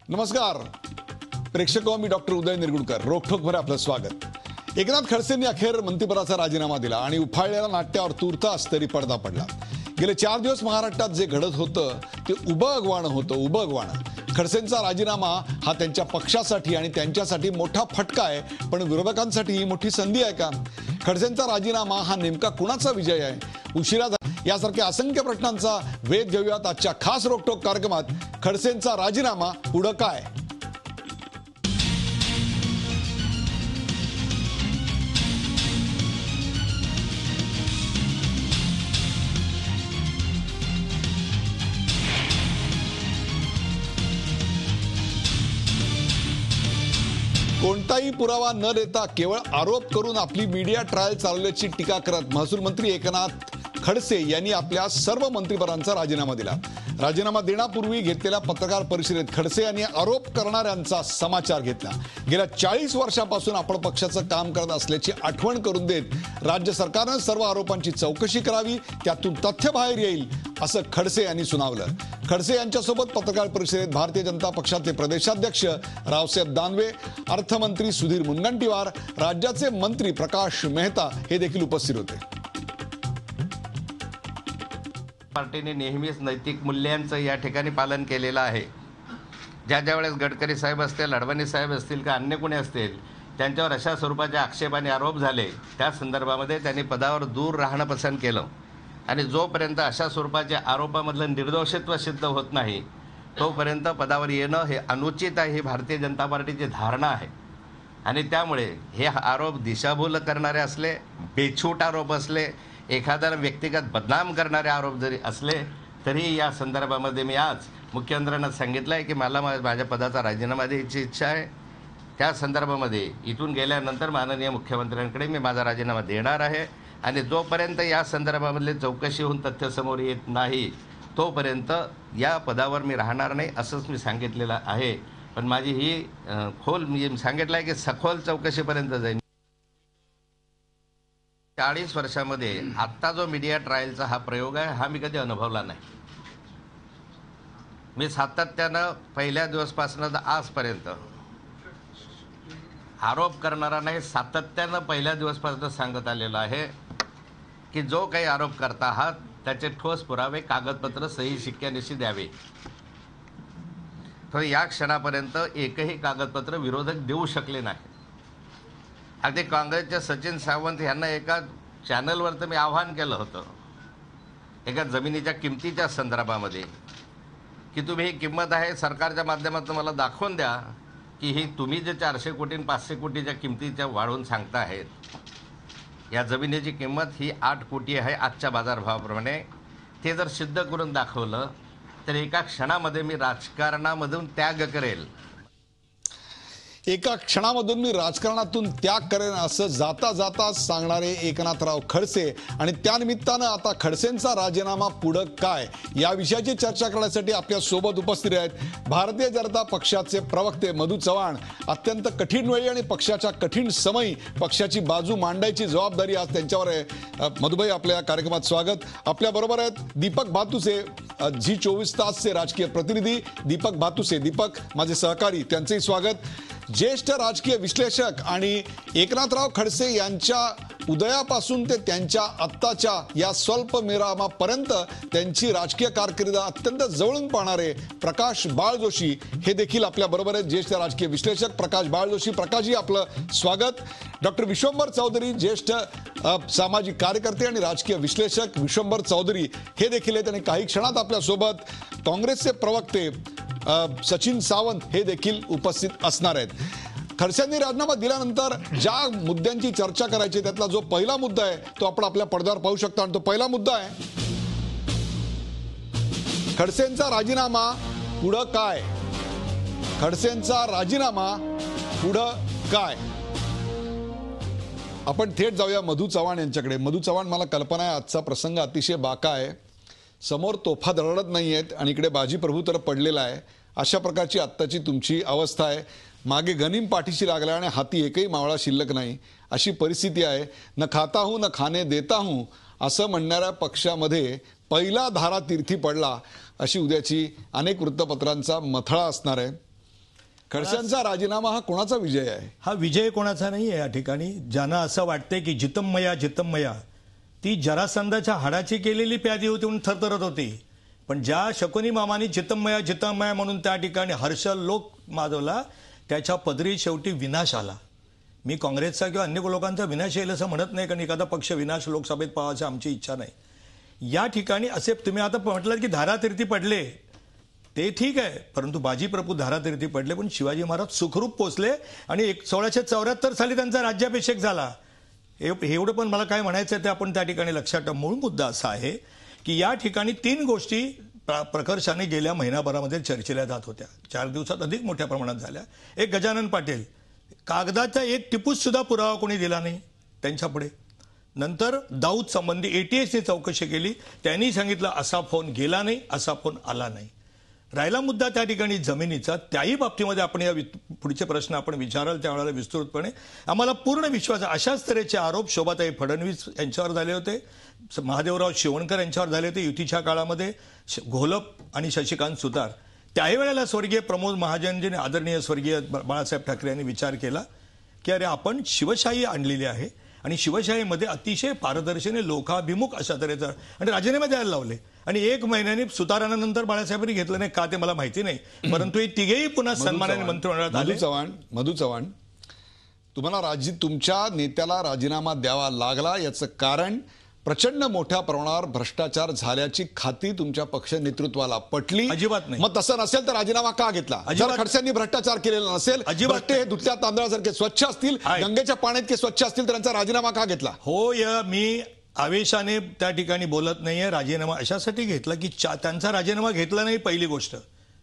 नमस्कार प्रेक्षको, मी डॉक्टर उदय निरगुडकर. रोखठोकभर आपलं स्वागत. एकनाथ खडसेंनी अखेर मंत्रिपदाचा राजीनामा दिला आणि उफाळलेल्या नाट्यावर तूर्तास तरी पडदा पडला. गेले 4 दिवस महाराष्ट्रात जे घडत होतं ते उबगवाणं होतं, उबगवाणं. खडसेंचा राजीनामा हा त्यांच्या पक्षासाठी आणि त्यांच्यासाठी मोठा फटका आहे, पण विरोधकांसाठी ही मोठी संधी आहे का? खडसेंचा राजीनामा हा नेमका कुणाचा विजय आहे? उशिरा यासारख्या असंख्य प्रश्नांचा वेध घेऊयात आजच्या खास रोखठोक कार्यक्रमात. खडसेंचा राजीनामा पुढं काय? कोणताही पुरावा न देता केवळ आरोप करून आपली मीडिया ट्रायल चालवल्याची टीका करत महसूल मंत्री एकनाथ खडसे यांनी आपल्या सर्व मंत्रिपदांचा राजीनामा दिला. राजीनामा देण्यापूर्वी घेतलेल्या पत्रकार परिषदेत खडसे यांनी आरोप करणाऱ्यांचा समाचार घेतला. गेल्या 40 वर्षापासून आपण पक्षाचं काम करत असल्याची आठवण करून देत राज्य सरकारनं सर्व आरोपांची चौकशी करावी, त्यातून तथ्य बाहेर येईल असं खडसे यांनी सुनावलं. खडसे यांच्यासोबत पत्रकार परिषदेत भारतीय जनता पक्षाचे प्रदेशाध्यक्ष रावसाहेब दानवे, अर्थमंत्री सुधीर मुनगंटीवार, राज्याचे मंत्री प्रकाश मेहता हे देखील उपस्थित होते. पार्टीने नेहमीच नैतिक मूल्यांचं या ठिकाणी पालन केलेलं आहे. ज्या वेळेस गडकरी साहेब असतील, अडवाणी साहेब असतील का अन्य कोणी असतील, त्यांच्यावर अशा स्वरूपाचे आक्षेप आणि आरोप झाले, त्या संदर्भामध्ये त्यांनी पदावर दूर राहणं पसंत केलं. आणि जोपर्यंत अशा स्वरूपाच्या आरोपामधलं निर्दोषित्व सिद्ध होत नाही तोपर्यंत पदावर येणं हे अनुचित आहे, ही भारतीय जनता पार्टीची धारणा आहे. आणि त्यामुळे हे आरोप दिशाभूल करणारे असले, बेछूट आरोप असले, एखाद्याला व्यक्तिगत बदनाम करणारे आरोप जरी असले तरी या संदर्भामध्ये मी आज मुख्यमंत्र्यांना सांगितलं आहे की मला माझ्या पदाचा राजीनामा द्यायची इच्छा आहे. त्या संदर्भामध्ये इथून गेल्यानंतर माननीय मुख्यमंत्र्यांकडे मी माझा राजीनामा देणार आहे. आणि जोपर्यंत या संदर्भामधले चौकशी होऊन तथ्य समोर येत नाही तोपर्यंत या पदावर मी राहणार नाही असंच मी सांगितलेलं आहे. पण माझी ही मी सांगितलं आहे की सखोल चौकशीपर्यंत जाईन. 40 वर्षामध्ये आत्ता जो मीडिया ट्रायलचा हा प्रयोग आहे हा मी कधी अनुभवला नाही. मी सातत्यानं पहिल्या दिवसपासून आजपर्यंत आरोप करणारा नाही, सातत्यानं पहिल्या दिवसपासून सांगत आलेलो आहे की जो काही आरोप करता आहात त्याचे ठोस पुरावे, कागदपत्र सही शिक्क्यानिशी द्यावे. तर या क्षणापर्यंत एकही कागदपत्र विरोधक देऊ शकले नाही. अगदी काँग्रेसचे सचिन सावंत यांना एका चॅनलवर तर मी आव्हान केलं होतं एका जमिनीच्या किमतीच्या संदर्भामध्ये की तुम्ही ही किंमत आहे सरकारच्या माध्यमातून मला दाखवून द्या की ही तुम्ही जे 400 कोटी 500 कोटीच्या किमतीच्या वाढवून सांगता आहेत, या जमिनीची किंमत ही 8 कोटी आहे आजच्या बाजारभावाप्रमाणे. ते जर सिद्ध करून दाखवलं तर एका क्षणामध्ये मी राजकारणामधून त्याग करेल. एका क्षणामधून मी राजकारणातून त्याग करेन असं जाता जाता सांगणारे एकनाथराव खडसे. आणि त्यानिमित्तानं आता खडसेंचा राजीनामा पुढं काय या विषयाची चर्चा करण्यासाठी आपल्या सोबत उपस्थित आहेत भारतीय जनता पक्षाचे प्रवक्ते मधू चव्हाण. अत्यंत कठीण वेळी आणि पक्षाच्या कठीण समयी पक्षाची बाजू मांडायची जबाबदारी आज त्यांच्यावर आहे. मधुभाई, आपल्या कार्यक्रमात स्वागत. आपल्या बरोबर आहेत दीपक भातुसे, झी 24 तासचे राजकीय प्रतिनिधी दीपक भातुसे. दीपक माझे सहकारी, त्यांचंही स्वागत. ज्येष्ठ राजकीय विश्लेषक आणि एकनाथराव खडसे यांच्या उदयापासून ते त्यांच्या आत्ताच्या या स्वल्प विरामापर्यंत त्यांची राजकीय कारकीर्द अत्यंत जवळून पाहणारे प्रकाश बाळ जोशी हे देखील आपल्या बरोबर आहेत. ज्येष्ठ राजकीय विश्लेषक प्रकाश बाळ जोशी. प्रकाशजी, आपलं स्वागत. डॉक्टर विश्वंभर चौधरी, ज्येष्ठ सामाजिक कार्यकर्ते आणि राजकीय विश्लेषक विश्वंभर चौधरी हे देखील आहेत. आणि काही क्षणात आपल्यासोबत काँग्रेसचे प्रवक्ते सचिन सावंत हे देखील उपस्थित असणार आहेत. खडसेंनी राजीनामा दिल्यानंतर ज्या मुद्द्यांची चर्चा करायची त्यातला जो पहिला मुद्दा आहे तो आपण आपल्या पडद्यावर पाहू शकता. आणि तो पहिला मुद्दा आहे खडसेंचा राजीनामा पुढं काय. खडसेंचा राजीनामा पुढं काय. आपण थेट जाऊया मधू चव्हाण यांच्याकडे. मधू चव्हाण, मला कल्पना आहे आजचा प्रसंग अतिशय बाका आहे. समोर तोफा दरडत नाही आहेत आणि इकडे बाजी प्रभू तर पडलेला आहे. अशा प्रकारची आत्ताची तुमची अवस्था आहे. मागे गनीम पाठीशी लागला आणि हाती एकही मावळा शिल्लक नाही अशी परिस्थिती आहे. न खाता हूं न खाणे देता हूं असं म्हणणाऱ्या पक्षामध्ये पहिला धारा तीर्थी पडला अशी उद्याची अनेक वृत्तपत्रांचा मथळा असणार आहे. खडसेंचा राजीनामा हा कोणाचा विजय आहे? हा विजय कोणाचा नाही आहे. या ठिकाणी ज्यांना असं वाटतंय की जितमया ती जरासंधाच्या हाडाची केलेली प्यादी होती म्हणून थरथरत होती. पण ज्या शकुनी मामानी जितमया म्हणून त्या ठिकाणी हर्षल लोक माजवला, त्याच्या पदरी शेवटी विनाश आला. मी काँग्रेसचा किंवा अन्य लोकांचा विनाश येईल असं म्हणत नाही, कारण एखादा पक्ष विनाश लोकसभेत पाहायची आमची इच्छा नाही. या ठिकाणी असे तुम्ही आता म्हटलं की धारातीर्थी पडले, ते ठीक आहे, परंतु बाजी प्रभू धारातीर्थी पडले, पण शिवाजी महाराज सुखरूप पोचले आणि 1674 साली त्यांचा राज्याभिषेक झाला. एवढं पण मला काय म्हणायचं ते आपण त्या ठिकाणी लक्षात ठेवा. मूळ मुद्दा असा आहे की या ठिकाणी 3 गोष्टी प्रकर्षाने गेल्या महिनाभरामध्ये चर्चेला जात होत्या, 4 दिवसात अधिक मोठ्या प्रमाणात झाल्या. एक, गजानन पाटील, कागदाचा एक टिपूस सुद्धा पुरावा कोणी दिला नाही त्यांच्या पुढे. नंतर दाऊद संबंधी ATSने चौकशी केली, त्यांनी सांगितलं असा फोन गेला नाही, असा फोन आला नाही. राहिला मुद्दा त्या ठिकाणी जमिनीचा, त्याही बाबतीमध्ये आपण या पुढचे प्रश्न आपण विचाराल त्यावेळेला विस्तृतपणे. आम्हाला पूर्ण विश्वास आहे अशाच तऱ्हेचे आरोप शोभाताई फडणवीस यांच्यावर झाले होते, महादेवराव शिवणकर यांच्यावर झाले होते युतीच्या काळामध्ये, घोलप आणि शशिकांत सुतार. त्याही वेळेला स्वर्गीय प्रमोद महाजनजीने, आदरणीय स्वर्गीय बाळासाहेब ठाकरे यांनी विचार केला की अरे आपण शिवशाही आणलेली आहे आणि शिवशाहीमध्ये अतिशय पारदर्शीने लोकाभिमुख अशा तऱ्हेचं, आणि राजीनामे द्यायला लावले. आणि 1 महिन्याने सुतारानंतर बाळासाहेबांनी घेतलं नाही का ते मला माहिती नाही, परंतु हे तिघेही पुन्हा सन्मानाने मंत्रिमंडळात आले. मधु चव्हाण, तुम्हाला तुमच्या नेत्याला राजीनामा द्यावा लागला याचं कारण प्रचंड मोठ्या प्रमाणावर भ्रष्टाचार झाल्याची खात्री तुमच्या पक्ष नेतृत्वाला पटली? अजिबात नाही. मग तसं नसेल तर राजीनामा का घेतला? जर खडसेंनी भ्रष्टाचार केलेला नसेल, भ्रष्टे हे धुतल्या तांदळासारखे स्वच्छ असतील, गंगेच्या पाण्यात के स्वच्छ असतील, तर त्यांचा राजीनामा का घेतला? हो, मी आवेशाने त्या ठिकाणी बोलत नाहीये. राजीनामा अशासाठी घेतला की त्यांचा राजीनामा घेतला नाही, पहिली गोष्ट.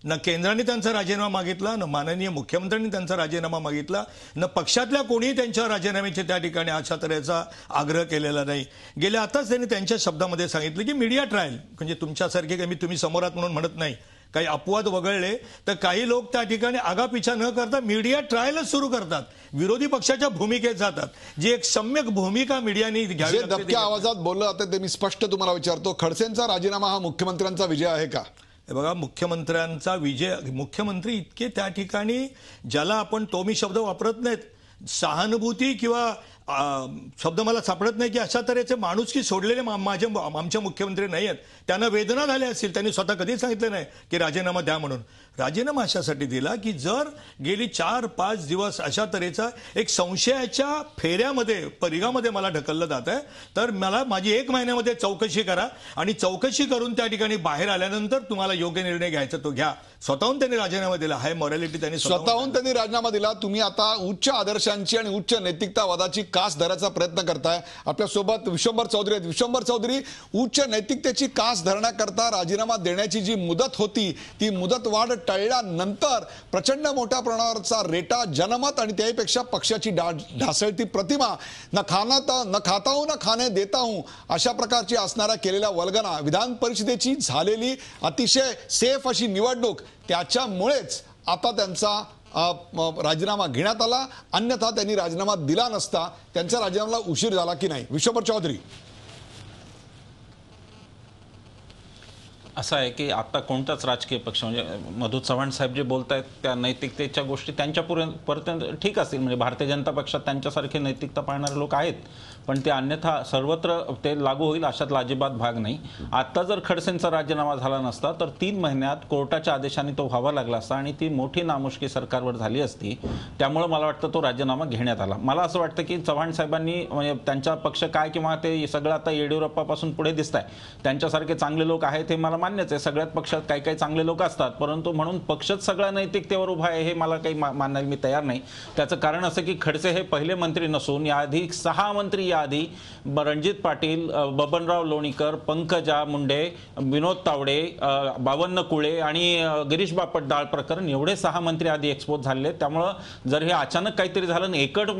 न केंद्राने त्यांचा राजीनामा मागितला, न माननीय मुख्यमंत्र्यांनी त्यांचा राजीनामा मागितला, न पक्षातल्या कोणीही त्यांच्या राजीनाम्याचे त्या ठिकाणी अशा तऱ्हेचा आग्रह केलेला नाही. गेल्या आताच त्यांनी त्यांच्या शब्दामध्ये सांगितलं की मीडिया ट्रायल, म्हणजे तुमच्यासारखे काही तुम्ही समोरात म्हणून म्हणत नाही, काही अपवाद वगळले तर काही लोक त्या ठिकाणी आगापिछा न करता मीडिया ट्रायलच सुरू करतात, विरोधी पक्षाच्या भूमिकेत जातात, जी एक सम्यक भूमिका मीडियाने घ्यावी. जे दबक्या आवाजात बोललं आता ते मी स्पष्ट तुम्हाला विचारतो, खडसेंचा राजीनामा हा मुख्यमंत्र्यांचा विजय आहे का? बघा, मुख्यमंत्र्यांचा विजय, मुख्यमंत्री इतके त्या ठिकाणी, ज्याला आपण तो मी शब्द वापरत नाहीत, सहानुभूती किंवा शब्द मला सापडत नाही की अशा तऱ्हेचे माणुसकी सोडलेले आमच्या मुख्यमंत्री नाही आहेत. त्यांना वेदना झाल्या असतील, त्यांनी स्वतः कधीच सांगितलं नाही की राजीनामा द्या म्हणून. राजीनामा अशासाठी दिला की जर गेली 4-5 दिवस अशा तऱ्हेचा एक संशयाच्या फेऱ्यामध्ये परिघामध्ये मला ढकललं जात आहे, तर मला माझी 1 महिन्यामध्ये चौकशी करा आणि चौकशी करून त्या ठिकाणी बाहेर आल्यानंतर तुम्हाला योग्य निर्णय घ्यायचा तो घ्या. स्वतःहून त्यांनी राजीनामा दिला. हाय मॉरॅलिटी त्यांनी स्वतःहून त्यांनी राजीनामा दिला. तुम्ही आता उच्च आदर्शांची आणि उच्च नैतिकतावादाची कास धरायचा प्रयत्न करताय. आपल्यासोबत विश्वंभर चौधरी आहेत. विश्वंभर चौधरी, उच्च नैतिकतेची कास धरण्याकरता राजीनामा देण्याची जी मुदत होती ती मुदतवाढ टळल्यानंतर प्रचंड मोठ्या प्रमाणावरचा रेटा, जनमत आणि त्यापेक्षा पक्षाची ढासळती प्रतिमा, न खाता हूं न खाने देता हूं अशा प्रकारची असणाऱ्या केलेल्या वल्गना, विधान परिषदेची झालेली अतिशय सेफ अशी निवडणूक, त्याच्यामुळेच आता त्यांचा राजीनामा घेण्यात आला. अन्यथा त्यांनी राजीनामा दिला नसता. त्यांच्या राजीनाम्याला उशीर झाला की नाही? विश्वंभर चौधरी, असं आहे की आता कोणताच राजकीय पक्ष, म्हणजे मधु चव्हाण साहेब जे बोलत आहेत त्या नैतिकतेच्या गोष्टी त्यांच्यापर्यंत ठीक असतील, म्हणजे भारतीय जनता पक्षात त्यांच्यासारखे नैतिकता पाळणारे लोक आहेत, पण ते अन्यथा सर्वत्र ते लागू होईल अशातला अजिबात भाग नाही. आता जर खडसेंचा राजीनामा झाला नसता तर 3 महिन्यात कोर्टाच्या आदेशाने तो व्हावा लागला असता आणि ती मोठी नामुष्की सरकारवर झाली असती. त्यामुळे मला वाटतं तो राजीनामा घेण्यात आला. मला असं वाटतं की चव्हाण साहेबांनी, म्हणजे त्यांचा पक्ष काय किंवा ते सगळं आता येडियुरप्पापासून पुढे दिसत आहे, त्यांच्यासारखे चांगले लोक आहेत हे मला मान्यच आहे. सगळ्यात पक्षात काही काही चांगले लोक असतात, परंतु म्हणून पक्षच सगळ्या नैतिकतेवर उभा आहे हे मला काही मानायला मी तयार नाही. त्याचं कारण असं की खडसे हे पहिले मंत्री नसून याआधी 6 मंत्री, याआधी रणजित पाटील, बबनराव लोणीकर, पंकजा मुंडे, विनोद तावडे, बावन्न कुळे आणि गिरीश बापट दाळ प्रकरण, एवढे 6 मंत्री आधी एक्सपोज झाले. त्यामुळं जर हे अचानक काहीतरी झालं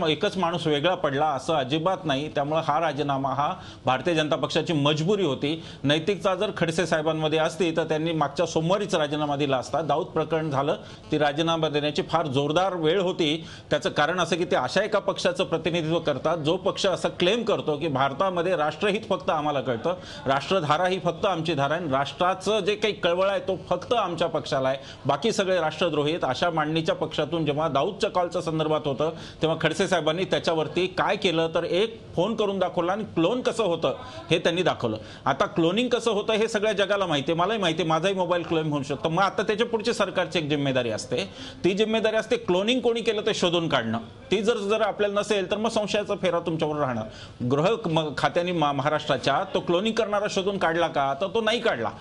एकच माणूस वेगळा पडला असं अजिबात नाही. त्यामुळे हा राजीनामा हा भारतीय जनता पक्षाची मजबुरी होती. नैतिकता जर खडसे साहेबांमध्ये असती तर त्यांनी मागच्या सोमवारीच राजीनामा दिला असता. दाऊद प्रकरण झालं, ती राजीनामा देण्याची फार जोरदार वेळ होती. त्याचं कारण असं की ते अशा एका पक्षाचं प्रतिनिधित्व करतात जो पक्ष असं क्लेम करतो की भारतामध्ये राष्ट्रहित फक्त आम्हाला कळतं, राष्ट्रधारा ही फक्त आमची धारा आहे, राष्ट्राचं जे काही कळवळ आहे तो फक्त आमच्या पक्षाला आहे, बाकी सगळे राष्ट्रद्रोही आहेत, अशा मांडणीच्या पक्षातून जेव्हा दाऊदच्या कॉलच्या संदर्भात होतं तेव्हा खडसे साहेबांनी त्याच्यावरती काय केलं तर एक फोन करून दाखवला आणि क्लोन कसं होतं हे त्यांनी दाखवलं. आता क्लोनिंग कसं होतं हे सगळ्या जगाला माहिती आहे, मलाही माहिती आहे, माझाही मोबाईल क्लोन होऊ शकतो. मग आता त्याच्या पुढची सरकारची एक जिम्मेदारी असते, ती जिम्मेदारी असते क्लोनिंग कोणी केलं ते शोधून काढणं. ती जर आपल्याला नसेल तर मग संशयाचा फेरा तुमच्यावर राहणार. गृह खात्याने महाराष्ट्राच्या तो क्लोनिंग करणारा शोधून काढला का, तर तो नाही काढला.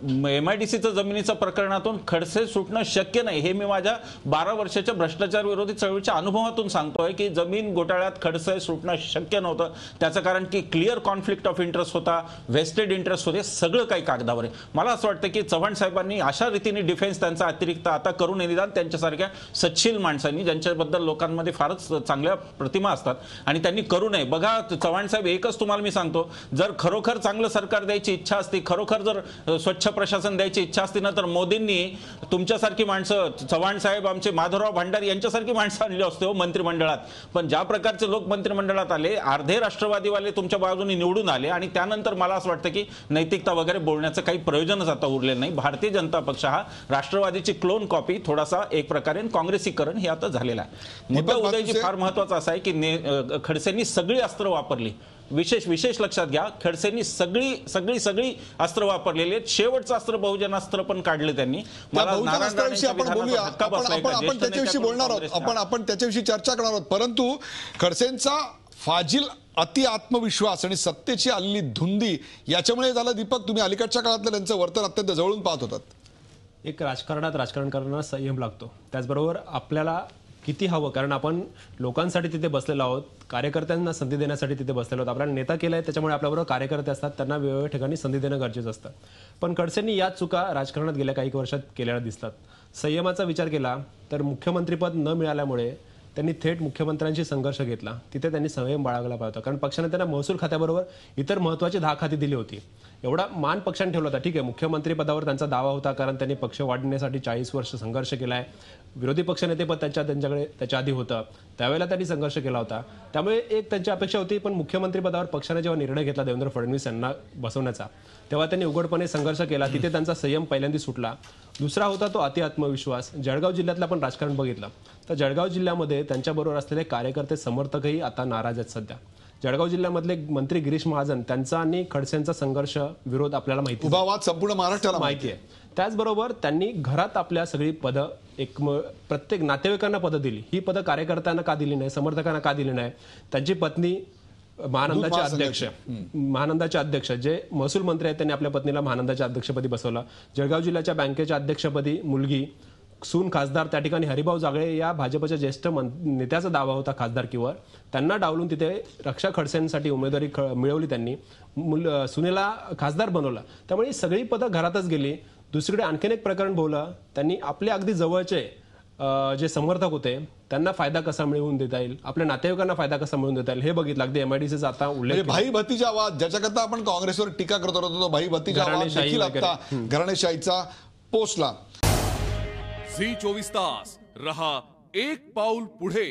MIDCचं जमिनीचं प्रकरणातून खडसे सुटणं शक्य नाही हे मी माझ्या 12 वर्षाच्या भ्रष्टाचार विरोधी चळवळीच्या अनुभवातून सांगतोय की जमीन घोटाळ्यात खडसे सुटणं शक्य नव्हतं. त्याचं कारण की क्लिअर कॉन्फ्लिक्ट ऑफ इंटरेस्ट होता, वेस्टेड इंटरेस्ट होते, सगळं काही कागदावर आहे. मला असं वाटतं की चव्हाण साहेबांनी अशा रीतीने डिफेन्स त्यांचा अतिरिक्त आता करू नये, निदान त्यांच्यासारख्या सच्छील माणसांनी ज्यांच्याबद्दल लोकांमध्ये फारच चांगल्या प्रतिमा असतात आणि त्यांनी करू नये. बघा चव्हाण साहेब, एकच तुम्हाला मी सांगतो, जर खरोखर चांगलं सरकार द्यायची इच्छा असते, खरोखर जर स्वच्छ प्रशासन द्यायची इच्छा असते ना, तर मोदींनी तुमच्यासारखी माणसं, चव्हाण साहेब, आमचे माधवराव भंडारी यांच्यासारखी माणसं आणली असते हो मंत्रिमंडळात. पण ज्या प्रकारचे लोक मंत्रिमंडळात आले, अर्धे राष्ट्रवादीवाले तुमच्या बाजूने निवडून आले आणि त्यानंतर मला असं वाटतं की नैतिकता वगैरे बोलण्याचं काही प्रयोजनच आता उरलेलं नाही. भारतीय जनता पक्ष हा राष्ट्रवादीची क्लोन कॉपी, थोडासा एक प्रकारे काँग्रेसीकरण हे आता झालेलं आहे. मुद्दा उदयजी फार महत्वाचा असा आहे की खडसेंनी सगळी अस्त्र वापरली. विशेष लक्षात घ्या, खडसेंनी सगळी अस्त्र वापरलेली आहेत. शेवटचं अस्त्र बहुजनास्त्र पण काढले त्यांनी. बहुजनास्त्राविषयी आपण बोलूया, आपण त्याच्याविषयी बोलणार आहोत, आपण त्याच्याविषयी चर्चा करणार आहोत. परंतु खडसेंचा फाजील अति आत्मविश्वास आणि सत्तेची आलेली धुंदी याच्यामुळे झालं. दीपक, तुम्ही अलीकडच्या काळातलं त्यांचं वर्तन अत्यंत जवळून पाहत होतात. एक राजकारणात राजकारण करताना संयम लागतो, त्याचबरोबर आपल्याला किती हवं, कारण आपण लोकांसाठी तिथे बसलेलो आहोत, कार्यकर्त्यांना संधी देण्यासाठी तिथे बसलेलो आहोत. आपल्याला नेता केलाय, त्याच्यामुळे आपल्याबरोबर कार्यकर्ते असतात, त्यांना वेगवेगळ्या ठिकाणी संधी देणं गरजेचं असतं. पण खडसेंनी याच चुका राजकारणात गेल्या काही वर्षात केलेल्या दिसतात. संयमाचा विचार केला तर मुख्यमंत्रीपद न मिळाल्यामुळे त्यांनी थेट मुख्यमंत्र्यांशी संघर्ष घेतला. तिथे त्यांनी संयम बाळगला पाहिजे, कारण पक्षाने त्यांना महसूल खात्याबरोबर इतर महत्त्वाची 10 खाती दिली होती. एवढा मान पक्षाने ठेवला होता. ठीक आहे, मुख्यमंत्री पदावर त्यांचा दावा होता, कारण त्यांनी पक्ष वाढवण्यासाठी 40 वर्ष संघर्ष केलाय. विरोधी पक्षनेतेपद त्यांच्याकडे त्याच्या आधी होतं, त्यावेळेला त्यांनी संघर्ष केला होता. त्यामुळे एक त्यांची अपेक्षा होती. पण मुख्यमंत्री पदावर पक्षाने जेव्हा निर्णय घेतला देवेंद्र फडणवीस यांना बसवण्याचा, तेव्हा त्यांनी उघडपणे संघर्ष केला. तिथे त्यांचा संयम पहिल्यांदा सुटला. दुसरा होता तो अति आत्मविश्वास. जळगाव जिल्ह्यातलं आपण राजकारण बघितलं तर जळगाव जिल्ह्यामध्ये त्यांच्याबरोबर असलेले कार्यकर्ते, समर्थकही आता नाराज आहेत सध्या. जळगाव जिल्ह्यामधले मंत्री गिरीश महाजन, त्यांचा आणि खडसेंचा संघर्ष, विरोध आपल्याला माहिती, उभा वाद संपूर्ण महाराष्ट्राला माहिती आहे. त्याचबरोबर त्यांनी घरात आपल्या सगळी पदं प्रत्येक नातेवाईकांना पदं दिली. ही पदं कार्यकर्त्यांना का दिली नाही, समर्थकांना का दिली नाही? त्यांची पत्नी महानंदाचे अध्यक्ष जे महसूल मंत्री आहेत, त्यांनी आपल्या पत्नीला महानंदाच्या अध्यक्षपदी बसवलं. जळगाव जिल्ह्याच्या बँकेच्या अध्यक्षपदी मुलगी, सून खासदार, त्या ठिकाणी हरिभाऊ जागळे या भाजपच्या ज्येष्ठ नेत्याचा दावा होता खासदारकीवर, त्यांना डावलून तिथे रक्षा खडसेंसाठी उमेदवारी मिळवली. त्यांनी सुनेला खासदार बनवला. त्यामुळे ही सगळी पदं घरातच गेली. दुसरीकडे आणखीन एक प्रकरण बोललं, त्यांनी आपले अगदी जवळचे जे समर्थक होते त्यांना फायदा कसा मिळवून देता येईल, आपल्या नातेवाईकांना फायदा कसा मिळवून देता येईल हे बघितलं. अगदी MIDCचा आता उल्लेख, भाई भतीजा वाद, ज्याच्याकरता आपण काँग्रेसवर टीका करत होतो, तो भाई भतीजा वाद देखील आता घराणेशाहीचा पोचला. झी 24 तास रहा एक पाऊल पुढे.